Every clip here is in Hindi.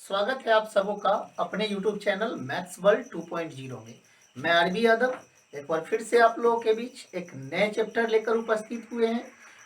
स्वागत है आप सबों का अपने YouTube चैनल मैथ्स वर्ल्ड 2.0 में। मैं आरबी यादव एक बार फिर से आप लोगों के बीच एक नए चैप्टर लेकर उपस्थित हुए हैं।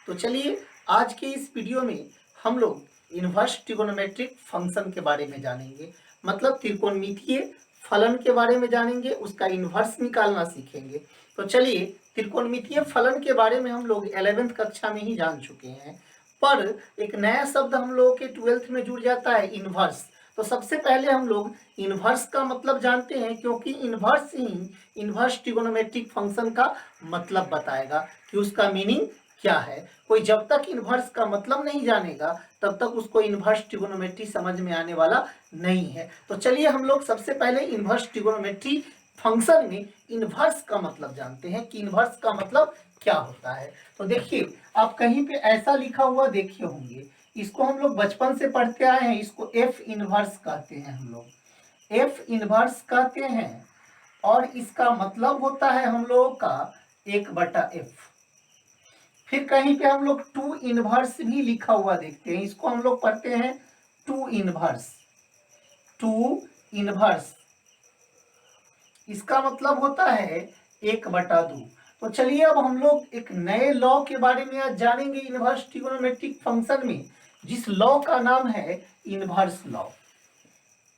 तो चलिए आज के इस वीडियो में हम लोग इन्वर्स ट्रिगोनोमेट्रिक फंक्शन के बारे में जानेंगे, मतलब त्रिकोणमितीय फलन के बारे में जानेंगे, उसका इन्वर्स निकालना सीखेंगे। तो चलिए, त्रिकोणमितीय फलन के बारे में हम लोग 11वीं कक्षा में ही जान चुके हैं, पर एक नया शब्द हम लोगों के 12th में जुड़ जाता है, इन्वर्स। तो सबसे पहले हम लोग इन्वर्स का मतलब जानते हैं, क्योंकि इन्वर्स ही इन्वर्स ट्रिगोनोमेट्रिक फंक्शन का मतलब बताएगा कि उसका मीनिंग क्या है। कोई जब तक इन्वर्स का मतलब नहीं जानेगा तब तक उसको इन्वर्स ट्रिगोनोमेट्री समझ में आने वाला नहीं है। तो चलिए हम लोग सबसे पहले इन्वर्स ट्रिगोनोमेट्री फंक्शन में इन्वर्स का मतलब जानते हैं कि इन्वर्स का मतलब क्या होता है। तो देखिए, आप कहीं पे ऐसा लिखा हुआ देखे होंगे, इसको हम लोग बचपन से पढ़ते आए हैं, इसको एफ इनवर्स कहते हैं। हम लोग एफ इनवर्स कहते हैं और इसका मतलब होता है हम लोगों का 1/f। फिर कहीं पे हम लोग टू इनवर्स भी लिखा हुआ देखते हैं, इसको हम लोग पढ़ते हैं टू इनवर्स। टू इनवर्स इसका मतलब होता है 1/2। तो चलिए अब हम लोग एक नए लॉ के बारे में आज जानेंगे इन्वर्स ट्रिगोनोमेट्रिक फंक्शन में, जिस लॉ का नाम है इन्वर्स लॉ।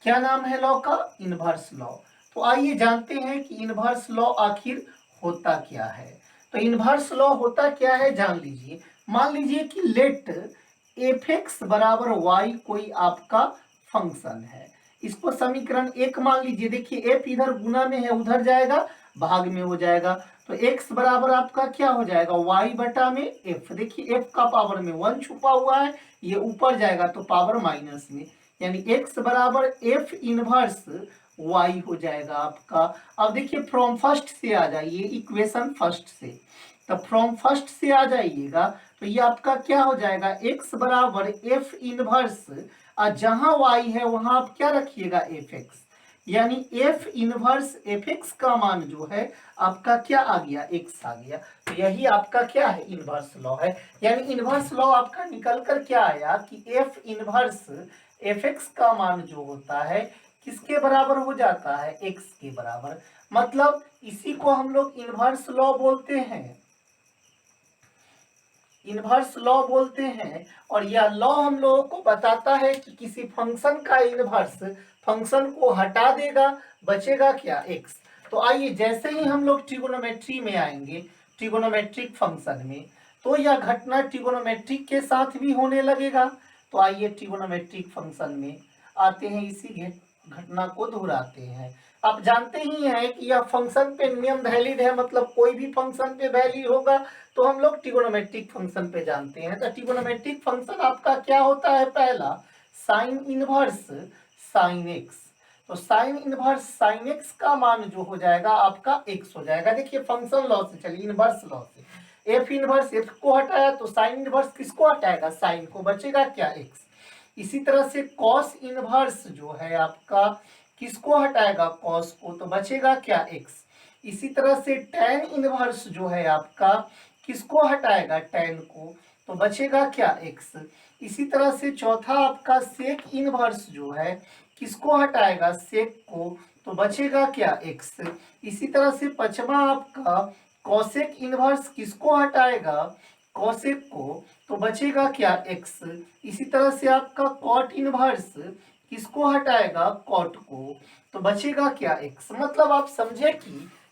क्या नाम है लॉ का? Inverse law. तो आइए जानते हैं कि इन्वर्स लॉ आखिर होता क्या है। तो इन्वर्स लॉ होता क्या है जान लीजिए। मान लीजिए कि लेट एफ एक्स बराबर वाई कोई आपका फंक्शन है, इसको समीकरण 1 मान लीजिए। देखिए एफ इधर गुना में है, उधर जाएगा भाग में हो जाएगा। तो x बराबर आपका क्या हो जाएगा? y बटा में f। देखिए f का पावर में 1 छुपा हुआ है, ये ऊपर जाएगा तो पावर माइनस में, यानी x बराबर f इनवर्स y हो जाएगा आपका। अब देखिए फ्रॉम फर्स्ट से आ जाइए, इक्वेशन फर्स्ट से। तो फ्रॉम फर्स्ट से आ जाइएगा तो ये आपका क्या हो जाएगा? x बराबर f इनवर्स, जहां y है वहां आप क्या रखिएगा? fx, यानी f इनवर्स fx का मान जो है आपका क्या आ गया? x आ गया। तो यही आपका क्या है? इनवर्स लॉ है। यानी इनवर्स लॉ आपका निकल कर क्या आया कि f इनवर्स fx का मान जो होता है किसके बराबर हो जाता है? x के बराबर। मतलब इसी को हम लोग इनवर्स लॉ बोलते हैं, इनवर्स लॉ बोलते हैं। और यह लॉ हम लोगों को बताता है कि किसी फंक्शन का इनवर्स फंक्शन को हटा देगा, बचेगा क्या? x। तो आइए जैसे ही हम लोग ट्रिगोनोमेट्री में आएंगे, ट्रिगोनोमेट्रिक फंक्शन में, तो यह घटना ट्रिगोनोमेट्रिक के साथ भी होने लगेगा। तो आइए ट्रिगोनोमेट्रिक फंक्शन में आते हैं, इसी घटना को दोहराते हैं। आप जानते ही हैं कि यह फंक्शन पे नियम वैलिड है, मतलब कोई भी फंक्शन पे वैलिड होगा तो हम लोग ट्रिगोनोमेट्रिक फंक्शन पे जानते हैं। तो ट्रिगोनोमेट्रिक फंक्शन आपका क्या होता है? पहला साइन इनवर्स साइन एक्स। तो साइन इनवर्स साइन एक्स का मान जो हो जाएगा आपका एक्स हो जाएगा। देखिए फंक्शन लॉ से चलिए, इनवर्स लॉ से एफ इनवर्स एफ को हटाया तो साइन इनवर्स किसको हटाएगा? साइन को, बचेगा क्या? एक्स। इसी तरह से कॉस इनवर्स जो है आपका किसको हटाएगा? कॉस को, तो बचेगा क्या? एक्स। इसी तरह से tan इनवर्स जो है आपका किसको हटाएगा? tan को, तो बचेगा क्या? x। इसी तरह से चौथा आपका सेक इनवर्स जो है किसको हटाएगा? सेक को, तो बचेगा क्या? x। इसी तरह से पांचवा आपका कॉसेक इनवर्स किसको हटाएगा? कॉसेक को, तो बचेगा क्या? x। इसी तरह से आपका कॉट इनवर्स किसको हटाएगा? कॉट को, तो बचेगा क्या? x। मतलब आप समझे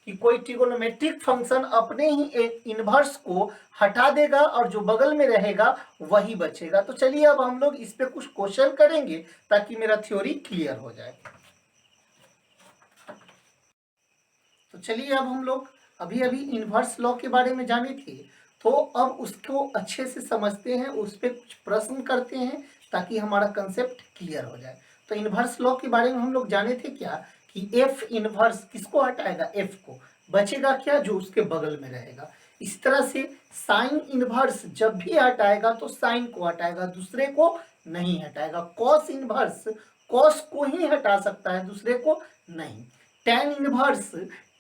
कि कोई ट्रिगोनोमेट्रिक फंक्शन अपने ही एक इनवर्स को हटा देगा और जो बगल में रहेगा वही बचेगा। तो चलिए अब हम लोग इस पे कुछ क्वेश्चन करेंगे ताकि मेरा थ्योरी क्लियर हो जाए। तो चलिए अब हम लोग अभी अभी इनवर्स लॉ के बारे में जाने थे, तो अब उसको अच्छे से समझते हैं, उस पर कुछ प्रश्न करते हैं ताकि हमारा कंसेप्ट क्लियर हो जाए। तो इनवर्स लॉ के बारे में हम लोग जाने थे क्या कि एफ इनवर्स किसको हटाएगा? एफ को, बचेगा क्या? जो उसके बगल में रहेगा। इस तरह से साइन इनवर्स जब भी हटाएगा तो साइन को हटाएगा, दूसरे को नहीं हटाएगा। कॉस इनवर्स कॉस को ही हटा सकता है, दूसरे को नहीं। टेन इनवर्स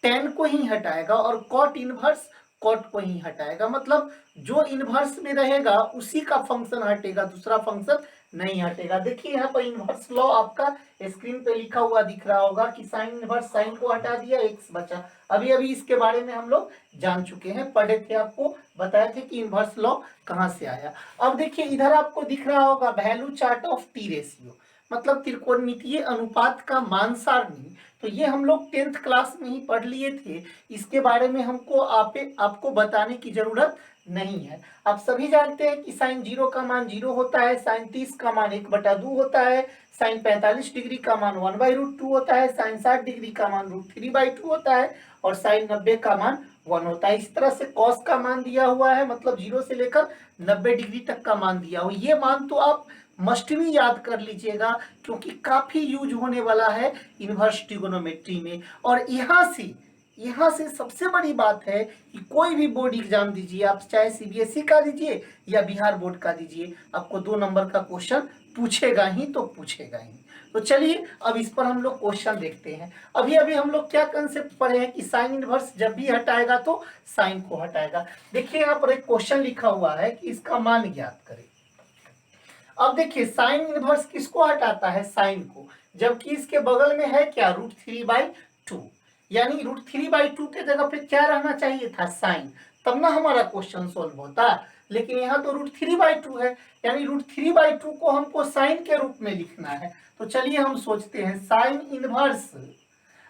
टेन को ही हटाएगा और कॉट इनवर्स कॉट को ही हटाएगा, मतलब जो इनवर्स में रहेगा उसी का फंक्शन हटेगा, दूसरा फंक्शन नहीं हटेगा। देखिए यहाँ पर इनवर्स लॉ आपका स्क्रीन पे लिखा हुआ दिख रहा होगा कि साइन इनवर्स, साइन को हटा दिया, एक्स बचा। अभी अभी इसके बारे में हम लोग जान चुके हैं, पढ़े थे, आपको बताए थे कि इनवर्स लॉ कहाँ से आया। अब देखिए इधर आपको दिख रहा होगा value chart of T ratio, मतलब त्रिकोणमितीय अनुपात का मान सारणी। तो ये हम लोग 10th क्लास में ही पढ़ लिए थे, इसके बारे में हमको आपको बताने की जरूरत नहीं है। आप सभी जानते हैं कि साइन 0 का मान 0 होता है, साइन 30 का मान 1/2 होता है, साइन 45 डिग्री का मान 1/√2 होता है, साइन 60 डिग्री का मान √3/2 होता है, और साइन 90 का मान 1 होता है। इस तरह से कॉस का मान दिया हुआ है, मतलब 0 से लेकर 90 डिग्री तक का मान दिया हुआ। ये मान तो आप मस्ट भी याद कर लीजिएगा, क्योंकि काफी यूज होने वाला है इनवर्स ट्रिगोनोमेट्री में। और यहाँ से सबसे बड़ी बात है कि कोई भी बोर्ड एग्जाम दीजिए आप, चाहे सीबीएसई का दीजिए या बिहार बोर्ड का दीजिए, आपको 2 नंबर का क्वेश्चन पूछेगा ही तो पूछेगा ही। तो चलिए अब इस पर हम लोग क्वेश्चन देखते हैं। अभी अभी हम लोग क्या कंसेप्ट पढ़े हैं कि साइन इनवर्स जब भी हटाएगा तो साइन को हटाएगा। देखिए यहाँ पर एक क्वेश्चन लिखा हुआ है कि इसका मान ज्ञात करें। अब देखिए साइन इनवर्स किसको हटाता है, साइन को, जबकि इसके बगल में है क्या, √3/2, यानी √3/2 के जगह पे क्या रहना चाहिए था, साइन, तब ना हमारा क्वेश्चन सोल्व होता। लेकिन यहाँ तो √3/2 है, यानी √3/2 को हमको साइन के रूप में लिखना है। तो चलिए हम सोचते हैं साइन इनवर्स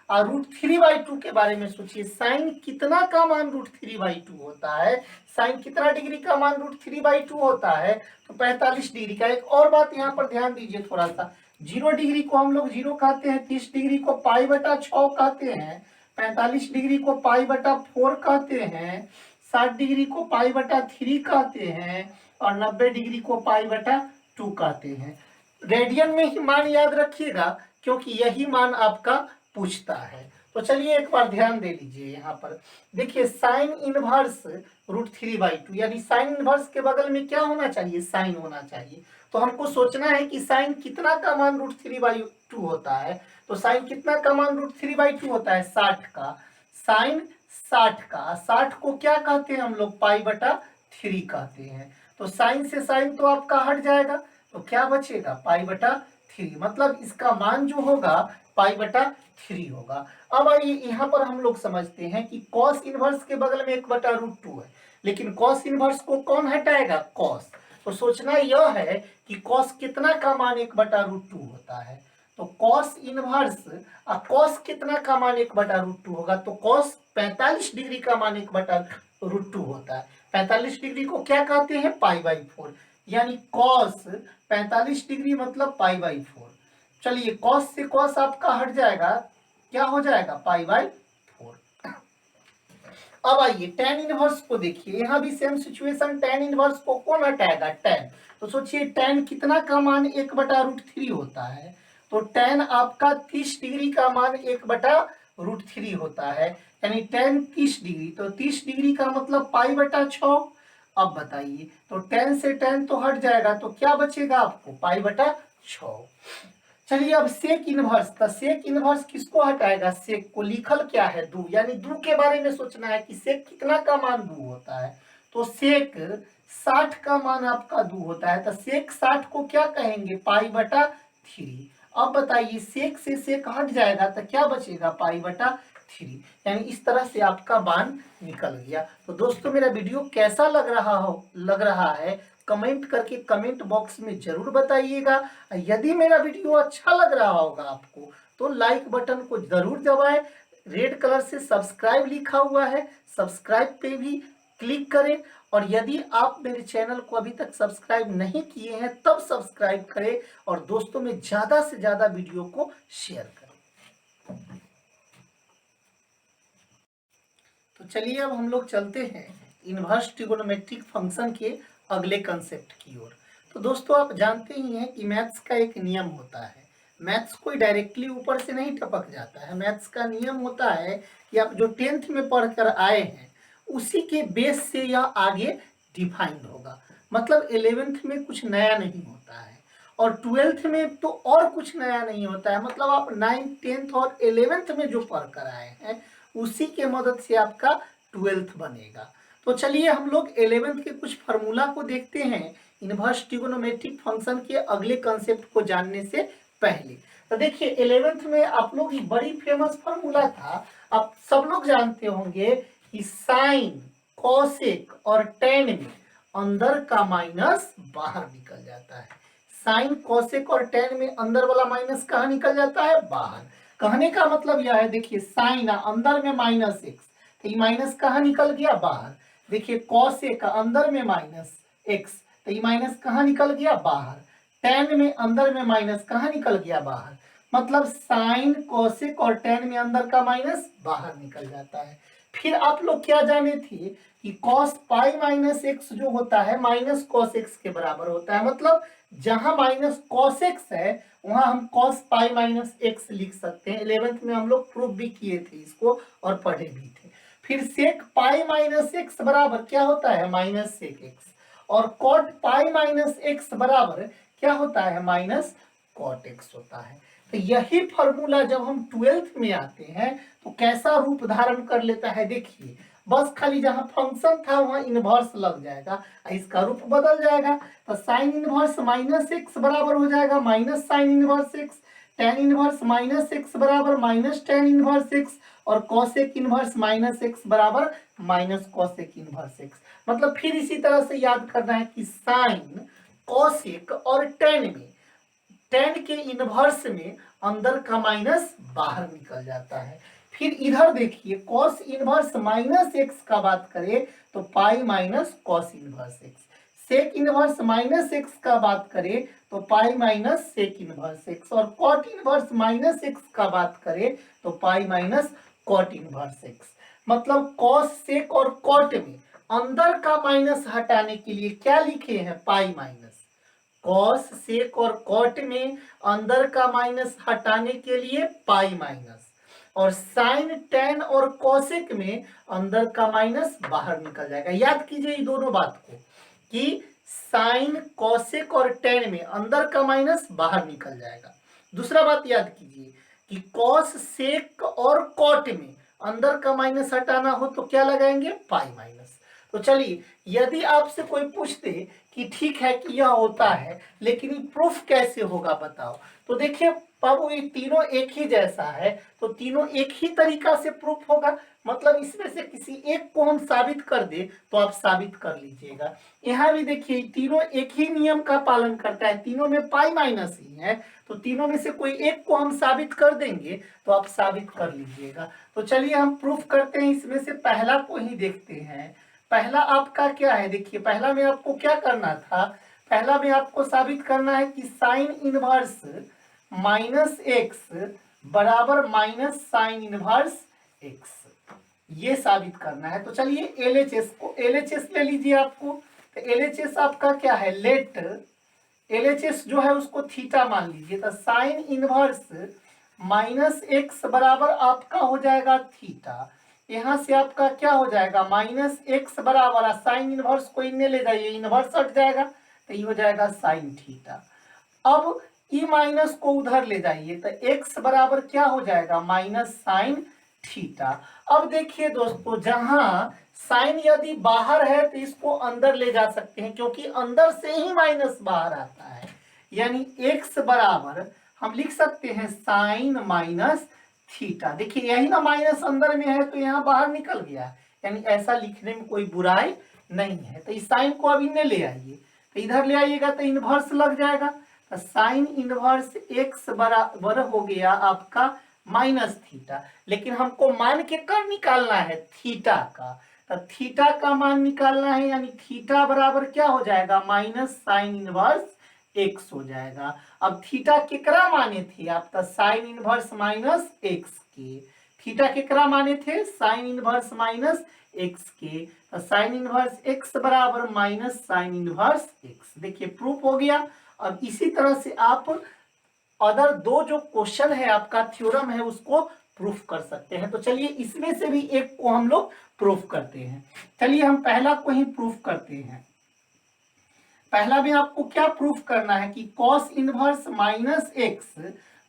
और √3/2 के बारे में सोचिए। साइन कितना का मान √3/2 होता है, साइन कितना डिग्री का मान √3/2 होता है, तो 45 डिग्री का। एक और बात यहाँ पर ध्यान दीजिए थोड़ा सा, 0 डिग्री को हम लोग 0 कहते हैं, 30 डिग्री को π/6 कहते हैं, 45 डिग्री को π/4 कहते हैं, 60 डिग्री को π/3 कहते हैं, और 90 डिग्री को π/2 कहते हैं। रेडियन में ही मान याद रखिएगा, क्योंकि यही मान आपका पूछता है। तो चलिए एक बार ध्यान दे लीजिए यहाँ पर, देखिए साइन इनवर्स √3/2, यानी साइन इनवर्स के बगल में क्या होना चाहिए, साइन होना चाहिए। तो हमको सोचना है कि साइन कितना का मान √3/2 होता है। तो साइन कितना का मान √3/2 होता है, 60 का, साइन 60 का, 60 को क्या कहते हैं हम लोग, π/3 कहते हैं। तो साइन से साइन तो आपका हट जाएगा, तो क्या बचेगा, π/3, मतलब इसका मान जो होगा π/3 होगा। अब आइए यहाँ पर हम लोग समझते हैं कि कॉस इनवर्स के बगल में 1/√2 है, लेकिन कॉस इनवर्स को कौन हटाएगा, कॉस। तो सोचना यह है कि कॉस कितना का मान 1/√2 होता है। तो कॉस इनवर्स कॉस कितना का मान 1/√2 होगा, तो कॉस 45 डिग्री का मान 1/√2 होता है। 45 डिग्री को क्या कहते हैं, π/4, यानी कॉस 45 डिग्री मतलब π/4। चलिए कॉस से कॉस आपका हट जाएगा, क्या हो जाएगा, π/4। अब आइए टेन इनवर्स को देखिए, यहाँ भी सेम सिचुएशन, टेन इनवर्स को कौन हटाएगा, टेन। तो सोचिए टेन कितना का मान 1/√3 होता है, तो टेन आपका 30 डिग्री का मान 1/√3 होता है, यानी टेन 30 डिग्री, तो 30 डिग्री का मतलब π/6। अब बताइए, तो टेन से टेन तो हट जाएगा, तो क्या बचेगा आपको, π/6। चलिए अब सेक इनवर्स, तो सेक इनवर्स किसको हटाएगा, सेक को, लिखल क्या है, 2, यानी 2 के बारे में सोचना है कि सेक कितना का मान 2 होता है। तो सेक 60 का मान आपका 2 होता है, तो सेक 60 को क्या कहेंगे, π/3। अब बताइए सेक से सेक हट जाएगा तो क्या बचेगा, π/3, यानी इस तरह से आपका मान निकल गया। तो दोस्तों मेरा वीडियो कैसा लग रहा है कमेंट करके कमेंट बॉक्स में जरूर बताइएगा। यदि मेरा वीडियो अच्छा लग रहा होगा आपको तो लाइक बटन को जरूर दबाएं, रेड कलर से सब्सक्राइब लिखा हुआ है, सब्सक्राइब पे भी क्लिक करें। और यदि आप मेरे चैनल को अभी तक सब्सक्राइब नहीं किए हैं तब सब्सक्राइब करें और दोस्तों में ज्यादा से ज्यादा वीडियो को शेयर करें। तो चलिए अब हम लोग चलते हैं इनवर्स ट्रिगोनोमेट्रिक फंक्शन के अगले कंसेप्ट की ओर। तो दोस्तों आप जानते ही हैं कि मैथ्स का एक नियम होता है, मैथ्स कोई डायरेक्टली ऊपर से नहीं टपक जाता है। मैथ्स का नियम होता है कि आप जो 10th में पढ़कर आए हैं उसी के बेस से यह आगे डिफाइंड होगा, मतलब 11th में कुछ नया नहीं होता है और 12th में तो और कुछ नया नहीं होता है, मतलब आप 9th 10th और 11th में जो पढ़कर आए हैं उसी के मदद से आपका 12th बनेगा। तो चलिए हम लोग 11th के कुछ फार्मूला को देखते हैं इनवर्स ट्रिगोनोमेट्रिक फंक्शन के अगले कंसेप्ट को जानने से पहले। तो देखिए 11th में आप लोग ये बड़ी फेमस फार्मूला था, आप सब लोग जानते होंगे कि साइन कॉसेक और टेन में अंदर का माइनस बाहर निकल जाता है। साइन कॉसेक और टेन में अंदर वाला माइनस कहाँ निकल जाता है? बाहर। कहने का मतलब यह है, देखिए साइन अंदर में माइनस एक्स, तो ये माइनस कहाँ निकल गया? बाहर। देखिए कॉसेक अंदर में माइनस एक्स, तो ये माइनस कहाँ निकल गया? बाहर। टेन में अंदर में माइनस कहाँ निकल गया? बाहर। मतलब साइन कॉसेक और टेन में अंदर का माइनस बाहर निकल जाता है। फिर आप लोग क्या जाने थे कि कॉस पाई माइनस एक्स जो होता है माइनस कॉस एक्स के बराबर होता है। मतलब जहां माइनस कॉस एक्स है वहां हम कॉस पाई माइनस एक्स लिख सकते हैं। 11th में हम लोग प्रूफ भी किए थे इसको और पढ़े भी थे। फिर सेक पाई माइनस एक्स बराबर क्या होता है? Minus sec x. और कॉट पाई माइनस एक्स बराबर क्या होता है? माइनस कॉट एक्स होता है। तो यही फॉर्मूला जब हम 12th में आते हैं तो कैसा रूप धारण कर लेता है? देखिए बस खाली जहां फंक्शन था वहां इनवर्स लग जाएगा, इसका रूप बदल जाएगा। तो साइन इनवर्स माइनस एक्स बराबर हो जाएगा minus sine inverse x. Tan inverse minus x बराबर माइनस टेन इनवर्स एक्स। और कॉसेक इनवर्स माइनस एक्स बराबर माइनस कॉसेक इनवर्स एक्स। मतलब फिर इसी तरह से याद करना है कि साइन कॉसेक और टेन में, टेन के इनवर्स में अंदर का माइनस बाहर निकल जाता है। फिर इधर देखिए कॉस इनवर्स माइनस एक्स का बात करें तो pi minus cos inverse x. Sec inverse minus x का बात करें तो pi minus sec inverse x. और कॉट इनवर्स माइनस एक्स का बात करें तो pi minus cot inverse x. मतलब कॉस सेक और कॉट में अंदर का माइनस हटाने के लिए क्या लिखे हैं? पाई माइनस। कॉस सेक और कॉट में अंदर का माइनस हटाने के लिए पाई माइनस। और साइन टेन और कॉसेक में अंदर का माइनस बाहर निकल जाएगा। याद कीजिए ये दोनों बात को कि साइन कॉसेक और टेन में अंदर का माइनस बाहर निकल जाएगा। दूसरा बात याद कीजिए कि कॉस सेक और कॉट में अंदर का माइनस हटाना हो तो क्या लगाएंगे? Pi minus. तो चलिए यदि आपसे कोई पूछ दे कि ठीक है कि यह होता है लेकिन प्रूफ कैसे होगा बताओ, तो देखिए बाबू ये तीनों एक ही जैसा है तो तीनों एक ही तरीका से प्रूफ होगा। मतलब इसमें से किसी एक को हम साबित कर दे तो आप साबित कर लीजिएगा। यहाँ भी देखिए तीनों एक ही नियम का पालन करता है, तीनों में पाई माइनस ही है, तो तीनों में से कोई एक को हम साबित कर देंगे तो आप साबित कर लीजिएगा। तो चलिए हम प्रूफ करते हैं, इसमें से पहला को ही देखते हैं। पहला आपका क्या है? देखिए पहला में आपको क्या करना था? पहला में आपको साबित करना है कि साइन इनवर्स माइनस एक्स बराबर माइनस साइन इनवर्स एक्स, ये साबित करना है। तो चलिए एलएचएस को, एलएचएस ले लीजिए आपको। तो एलएचएस आपका क्या है? लेट एलएचएस जो है उसको थीटा मान लीजिए। तो साइन इनवर्स माइनस एक्स बराबर आपका हो जाएगा थीटा। यहां से आपका क्या हो जाएगा? माइनस एक्स बराबर साइन इनवर्स को इनने ले जाइए, इनवर्स हट जाएगा तो ये हो जाएगा साइन थीटा। अब ई माइनस को उधर ले जाइए तो एक्स बराबर क्या हो जाएगा? Minus sine theta. अब देखिए दोस्तों जहां साइन यदि बाहर है तो इसको अंदर ले जा सकते हैं क्योंकि अंदर से ही माइनस बाहर आता है। यानी एक्स बराबर हम लिख सकते हैं साइन माइनस थीटा। देखिए यही ना माइनस अंदर में है तो यहाँ बाहर निकल गया, यानी ऐसा लिखने में कोई बुराई नहीं है। तो इस साइन को अब इन्हें ले आइए, तो इधर ले आइएगा तो इनवर्स लग जाएगा। तो साइन इनवर्स एक्स बराबर हो गया आपका माइनस थीटा, लेकिन हमको मान के कर निकालना है थीटा का। तो थीटा का मान निकालना है, यानी थीटा बराबर क्या हो जाएगा? माइनस साइन इनवर्स एक्स हो जाएगा। अब थीटा केकरा माने थे आपका? साइन इनवर्स माइनस एक्स के। थीटा केकरा माने थे? साइन इनवर्स माइनस एक्स के। तो साइन इनवर्स एक्स बराबर माइनस साइन इनवर्स एक्स। देखिए प्रूफ हो गया। अब इसी तरह से आप अदर दो जो क्वेश्चन है आपका थ्योरम है उसको प्रूफ कर सकते हैं। तो चलिए इसमें से भी एक को हम लोग प्रूफ करते हैं। चलिए हम पहला को ही प्रूफ करते हैं। पहला में आपको क्या प्रूफ करना है कि कॉस इनवर्स माइनस एक्स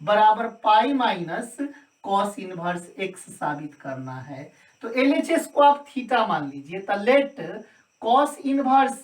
बराबर पाई माइनस कॉस इनवर्स एक्स साबित करना है। तो LHS को आप थीटा मान लीजिए। तो let cos inverse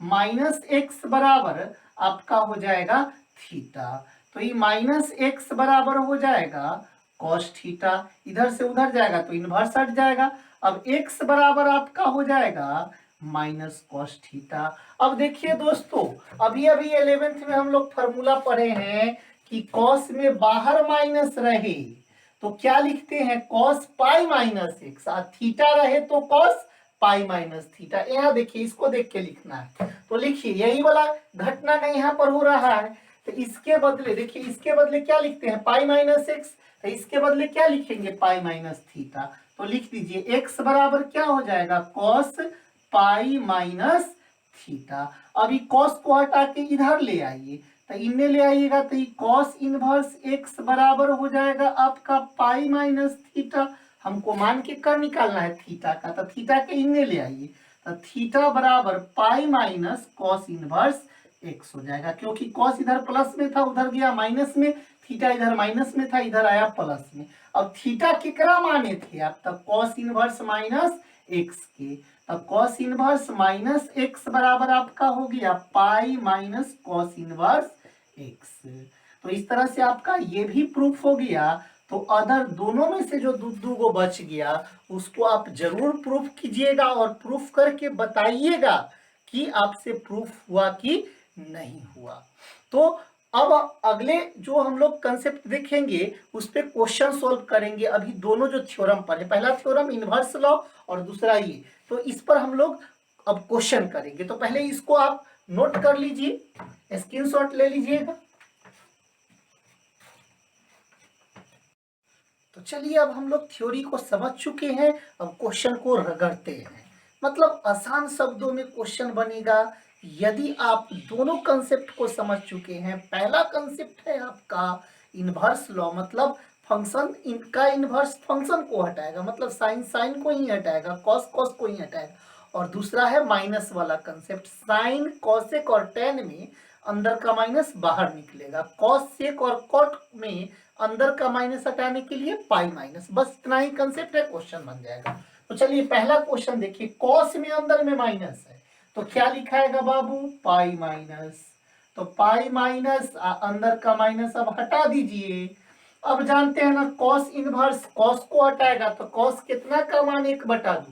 minus x बराबर आपका हो जाएगा थीटा। तो ये माइनस एक्स बराबर हो जाएगा कॉस थीटा, इधर से उधर जाएगा तो इनवर्स हट जाएगा। अब एक्स बराबर आपका हो जाएगा माइनस कॉस थीटा। अब देखिए दोस्तों, अभी अभी 11th में हम लोग फॉर्मूला पढ़े हैं कि कॉस में बाहर माइनस रहे तो क्या लिखते हैं, कॉस पाई माइनस एक्स, और थीटा रहे तो कॉस पाई माइनस थीटा। यहाँ देखिए, इसको देख के लिखना है। तो लिखिए, यही वाला घटना का यहाँ पर हो रहा है। तो इसके बदले देखिए, इसके बदले क्या लिखते हैं, पाई माइनस एक्स। तो इसके बदले क्या लिखेंगे, पाई माइनस थीटा। तो लिख दीजिए एक्स बराबर क्या हो जाएगा, कॉस पाई माइनस थीटा। अभी कॉस को हटा के इधर ले आइए, तो इनमें ले आइएगा तो ये कॉस इनवर्स एक्स बराबर हो जाएगा आपका पाई माइनस थीटा। हमको मान के कर निकालना है थीटा का, तो थीटा के इनमें ले आइए, तो थीटा बराबर पाई माइनस कॉस इनवर्स एक्स हो जाएगा। क्योंकि कॉस इधर प्लस में था, उधर गया माइनस में, थीटा इधर माइनस में था, इधर आया प्लस में। अब थीटा किकरा माने थे आप, तब कॉस इनवर्स माइनस एक्स के, तब कॉस इनवर्स माइनस एक्स बराबर आपका हो गया पाई माइनस कॉस इनवर्स एक्स। तो इस तरह से आपका ये भी प्रूफ हो गया। तो अदर दोनों में से जो दो गो बच गया उसको आप जरूर प्रूफ कीजिएगा और प्रूफ करके बताइएगा कि आपसे प्रूफ हुआ कि नहीं हुआ। तो अब अगले जो हम लोग कंसेप्ट देखेंगे उस पे क्वेश्चन सोल्व करेंगे। अभी दोनों जो थ्योरम पढ़े, पहला थ्योरम इनवर्स लॉ और दूसरा ये, तो इस पर हम लोग अब क्वेश्चन करेंगे। तो पहले इसको आप नोट कर लीजिए, स्क्रीनशॉट ले लीजिएगा। तो चलिए, अब हम लोग थ्योरी को समझ चुके हैं, अब क्वेश्चन को रगड़ते हैं। मतलब आसान शब्दों में क्वेश्चन बनेगा यदि आप दोनों कंसेप्ट को समझ चुके हैं। पहला कंसेप्ट है आपका इनवर्स लॉ, मतलब फंक्शन इनका इनवर्स फंक्शन को हटाएगा, मतलब साइन साइन को ही हटाएगा, कॉस कॉस को ही हटाएगा। और दूसरा है माइनस वाला कंसेप्ट, साइन कॉसेक और टेन में अंदर का माइनस बाहर निकलेगा, कॉस सेक और कॉट में अंदर का माइनस हटाने के लिए पाई माइनस। बस इतना ही कंसेप्ट है, क्वेश्चन बन जाएगा। तो चलिए पहला क्वेश्चन देखिए, कॉस में अंदर में माइनस है तो क्या लिखाएगा बाबू, पाई माइनस। तो पाई माइनस अंदर का माइनस अब हटा दीजिए। अब जानते हैं ना कॉस इनवर्स, कॉस को हटाएगा तो कॉस कितना का मान 1/2,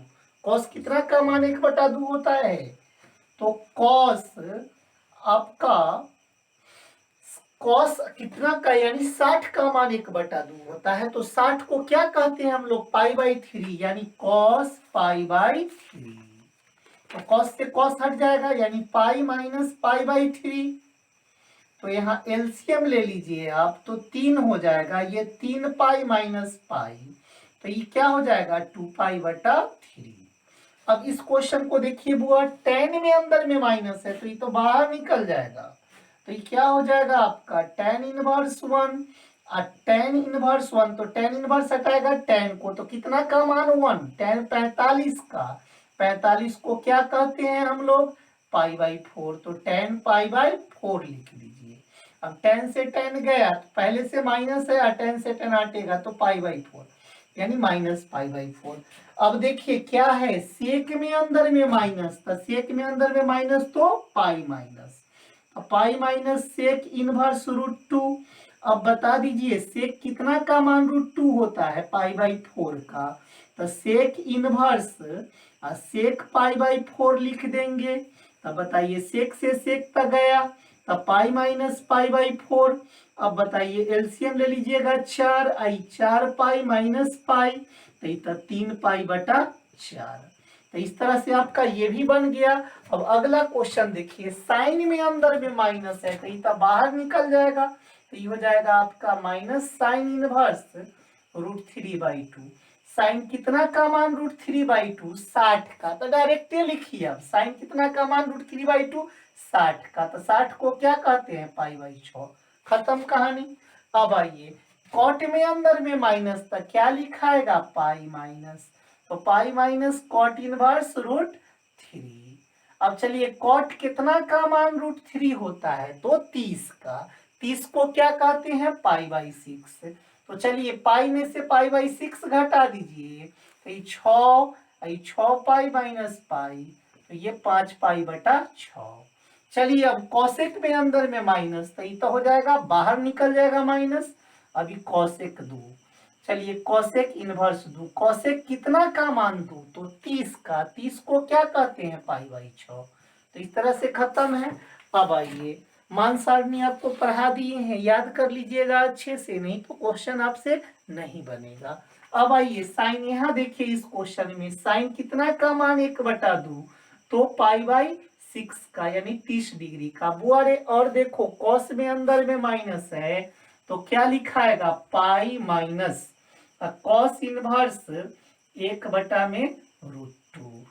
कॉस कितना का मान 1/2 होता है। तो कॉस आपका कॉस कितना का यानी 60 का मान 1/2 होता है। तो 60 को क्या कहते हैं हम लोग, पाई बाई 3, यानी कॉस पाई बाई 3। तो कॉस से कॉस हट जाएगा यानी पाई माइनस पाई बाई 3। तो यहाँ एलसीएम ले लीजिए आप, तो 3 हो जाएगा, ये 3 पाई माइनस पाई, तो ये क्या हो जाएगा 2 पाई बटा 3। अब इस क्वेश्चन को देखिए बुआ, 10 में अंदर में माइनस है तो ये तो बाहर निकल जाएगा। तो ये क्या हो जाएगा आपका tan इनवर्स 1 और tan इनवर्स 1, तो tan इनवर्स हटाएगा tan को, तो कितना का मान 1, tan 45 का, 45 को क्या कहते हैं हम लोग, पाई बाई 4। तो tan पाई बाई 4 लिख दीजिए। अब tan से tan गया तो पहले से माइनस है और tan से tan हटेगा तो पाई बाई 4, यानी माइनस पाई बाई 4। अब देखिए क्या है, सेक में अंदर में माइनस, तो सेक में अंदर में माइनस तो pi minus, pi minus sec inverse √2। अब बता दीजिए सेक कितना का मान √2 होता है, पाई बाई 4 का। तो sec inverse sec pi by 4 लिख देंगे। तब बताइए सेक से सेक तक गया, तब पाई माइनस पाई बाई 4। अब बताइए एलसीएम ले लीजिएगा 4, आई 4 पाई माइनस पाई, तो 3 पाई बटा 4। तो इस तरह से आपका ये भी बन गया। अब अगला क्वेश्चन देखिए, साइन में अंदर में माइनस है तो ये तो बाहर निकल जाएगा, तो ये हो जाएगा आपका माइनस साइन इनवर्स √3/2। साइन कितना का मान √3/2, 60 का, तो डायरेक्ट लिखिए। अब साइन कितना का मान √3/2, 60 का, तो 60 को क्या कहते हैं, पाई बाई 6। खत्म कहानी। अब आइए कॉट में अंदर में माइनस था, क्या लिखाएगा, पाई माइनस। तो पाई माइनस कॉट इनवर्स √3। अब चलिए कॉट कितना का मान √3 होता है, तो 30 का, 30 को क्या कहते हैं, पाई बाई 6। तो चलिए पाई में से पाई बाई 6 घटा दीजिए, तो ये 6 पाई माइनस पाई, तो ये 5 पाई बटा 6। चलिए अब कॉसेक में अंदर में माइनस, तो ये तो हो जाएगा, बाहर निकल जाएगा माइनस। अभी कॉसेक दो, चलिए कॉसेक इनवर्स दो, कॉसेक कितना का मान दो, तो 30 का, 30 को क्या कहते हैं, पाई बाई 6। तो इस तरह से खत्म है। अब आइए मान सारणी आपको पढ़ा दिए हैं, याद कर लीजिएगा अच्छे से, नहीं तो क्वेश्चन आपसे नहीं बनेगा। अब आइए साइन, यहाँ देखिए इस क्वेश्चन में साइन कितना का मान 1/2, तो पाई बाई 6 का, यानी 30 डिग्री का। बुआरे और देखो कॉस में अंदर में माइनस है, तो क्या लिखाएगा, पाई माइनस कॉस इनवर्स 1 में √2।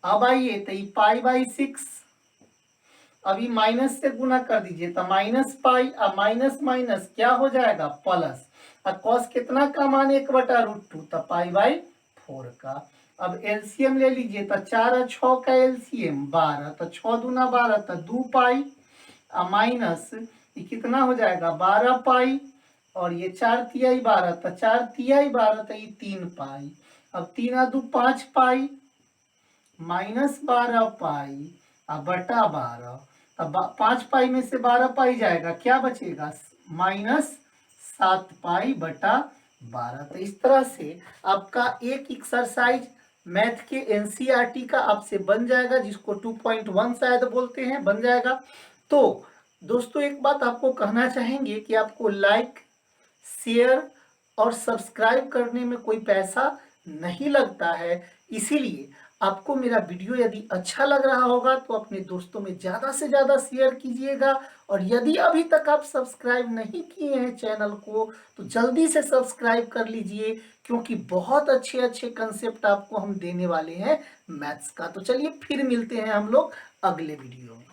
अब आइए तो ये पाई बाई 6, अभी माइनस से गुना कर दीजिए, तो माइनस पाई, अब माइनस माइनस क्या हो जाएगा, प्लस। अब कॉस कितना का मान 1/√2, तो पाई बाई 4 का। अब एलसीएम ले लीजिए, तो 4 और 6 का एलसीएम 12, तो 6 दूना 12, तो 2 पाई, अब माइनस ये कितना हो जाएगा, 12 पाई, और ये 4 तिहाई 12, तो 4 तिहाई 12, तो ये 3 पाई। अब 3 और 2 5 पाई, माइनस 12 पाई अब बटा 12, अब 5 पाई में से 12 पाई जाएगा, क्या बचेगा, -7 पाई बटा 12। तो इस तरह से आपका एक एक्सरसाइज मैथ के एनसीईआरटी का आपसे बन जाएगा, जिसको 2.1 शायद बोलते हैं, बन जाएगा। तो दोस्तों एक बात आपको कहना चाहेंगे कि आपको लाइक, शेयर और सब्सक्राइब करने में कोई पैसा नहीं लगता है, इसीलिए आपको मेरा वीडियो यदि अच्छा लग रहा होगा तो अपने दोस्तों में ज़्यादा से ज़्यादा शेयर कीजिएगा। और यदि अभी तक आप सब्सक्राइब नहीं किए हैं चैनल को, तो जल्दी से सब्सक्राइब कर लीजिए, क्योंकि बहुत अच्छे अच्छे कंसेप्ट आपको हम देने वाले हैं मैथ्स का। तो चलिए फिर मिलते हैं हम लोग अगले वीडियो में।